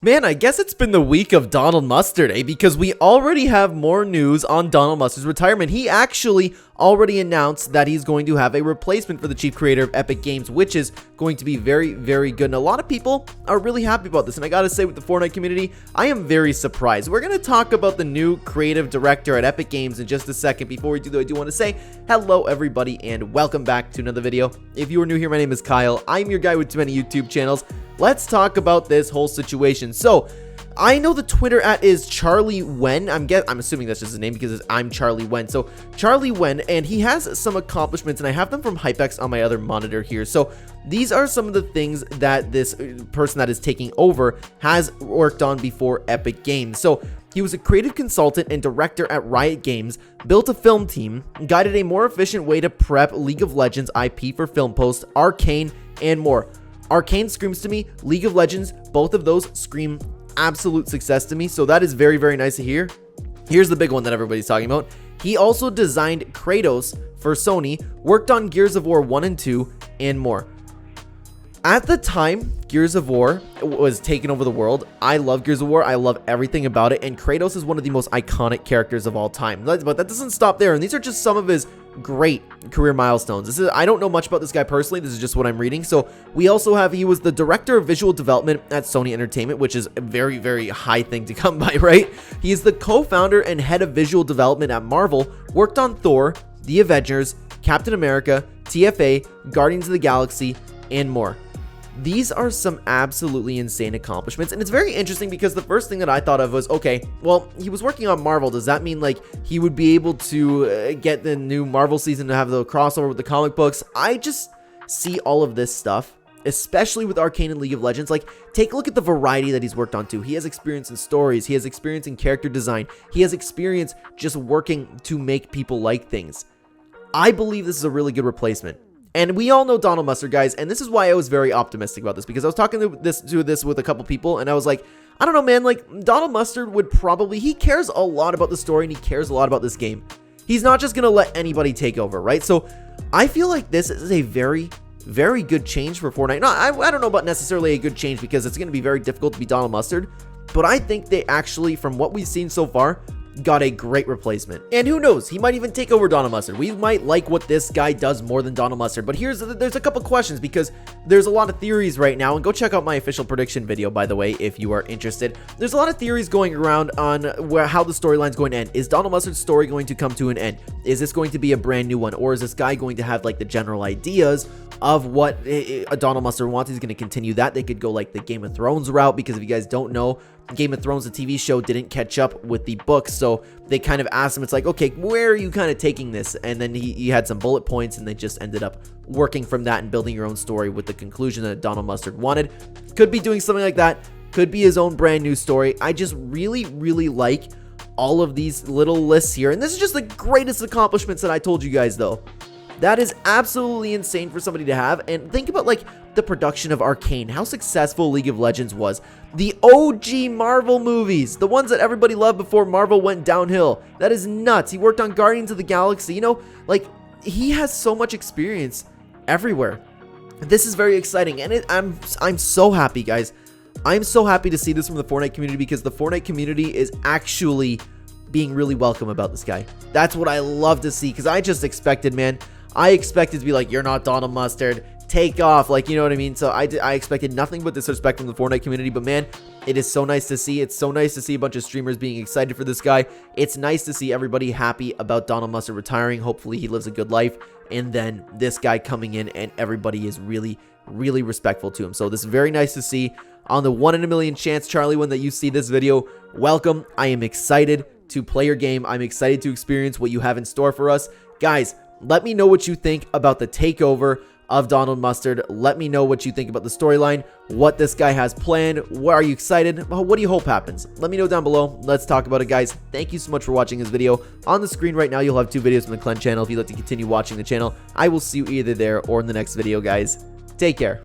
Man, I guess it's been the week of Donald Mustard, eh? Because we already have more news on Donald Mustard's retirement. He actually already announced that he's going to have a replacement for the chief creator of Epic Games, which is going to be very, very good. And a lot of people are really happy about this. And I gotta say, with the Fortnite community, I am very surprised. We're gonna talk about the new creative director at Epic Games in just a second. Before we do, though, I do want to say hello, everybody, and welcome back to another video. If you are new here, my name is Kyle. I'm your guy with too many YouTube channels. Let's talk about this whole situation. So, I know the Twitter @ is Charlie Wen. I'm assuming that's just his name because I'm Charlie Wen. So, Charlie Wen, and he has some accomplishments, and I have them from HypeX on my other monitor here. So, these are some of the things that this person that is taking over has worked on before Epic Games. So, he was a creative consultant and director at Riot Games, built a film team, guided a more efficient way to prep League of Legends IP for film posts, Arcane, and more. Arcane screams to me, League of Legends, both of those scream absolute success to me, so that is very, very nice to hear. Here's the big one that everybody's talking about. He also designed Kratos for Sony, worked on Gears of War 1 and 2, and more. At the time Gears of War was taking over the world, I love Gears of War, I love everything about it, and Kratos is one of the most iconic characters of all time. But that doesn't stop there, and these are just some of his great career milestones. I don't know much about this guy personally, this is just what I'm reading. So we also have, he was the director of visual development at Sony Entertainment, which is a very, very high thing to come by, right? He is the co-founder and head of visual development at Marvel, worked on Thor, The Avengers, Captain America, TFA, Guardians of the Galaxy, and more. These are some absolutely insane accomplishments, and it's very interesting because the first thing that I thought of was, okay, well, he was working on Marvel. Does that mean like he would be able to get the new Marvel season to have the crossover with the comic books? I just see all of this stuff, especially with Arcane and League of Legends. Like, take a look at the variety that he's worked on too. He has experience in stories, he has experience in character design, he has experience just working to make people like things. I believe this is a really good replacement. And we all know Donald Mustard, guys, and this is why I was very optimistic about this, because I was talking to this with a couple people, and I was like, I don't know, man, like, Donald Mustard would probably, he cares a lot about the story, and he cares a lot about this game. He's not just gonna let anybody take over, right? So, I feel like this is a very, very good change for Fortnite. No, I don't know about necessarily a good change, because it's gonna be very difficult to be Donald Mustard, but I think they actually, from what we've seen so far, got a great replacement. And who knows, he might even take over Donald Mustard. We might like what this guy does more than Donald Mustard. But there's a couple questions, because there's a lot of theories right now, and go check out my official prediction video, by the way, if you are interested. There's a lot of theories going around on how the storyline's going to end. Is Donald Mustard's story going to come to an end? Is this going to be a brand new one, or is this guy going to have like the general ideas of what a Donald Mustard wants? He's going to continue that. They could go like the Game of Thrones route, because if you guys don't know, Game of Thrones, the TV show, didn't catch up with the books, so they kind of asked him, it's like, okay, where are you kind of taking this? And then he had some bullet points, and they just ended up working from that and building your own story with the conclusion that Donald Mustard wanted. Could be doing something like that, could be his own brand new story. I just really, really like all of these little lists here, and this is just the greatest accomplishments that I told you guys, though. That is absolutely insane for somebody to have. And think about like the production of Arcane, how successful League of Legends was. The OG Marvel movies, the ones that everybody loved before Marvel went downhill. That is nuts. He worked on Guardians of the Galaxy. You know, like, he has so much experience everywhere. This is very exciting, and I'm so happy, guys. I'm so happy to see this from the Fortnite community, because the Fortnite community is actually being really welcome about this guy. That's what I love to see, because I just expected, man, I expected to be like, you're not Donald Mustard, take off, like, you know what I mean? So I expected nothing but disrespect from the Fortnite community, but man, it is so nice to see. It's so nice to see a bunch of streamers being excited for this guy. It's nice to see everybody happy about Donald Mustard retiring. Hopefully he lives a good life, and then this guy coming in and everybody is really, really respectful to him. So this is very nice to see. On the 1 in a million chance, Charlie, when that you see this video, welcome. I am excited to play your game. I'm excited to experience what you have in store for us. Guys, let me know what you think about the takeover of Donald Mustard. Let me know what you think about the storyline, what this guy has planned. What are you excited? What do you hope happens? Let me know down below. Let's talk about it, guys. Thank you so much for watching this video. On the screen right now, you'll have 2 videos from the Clen channel. If you'd like to continue watching the channel, I will see you either there or in the next video, guys. Take care.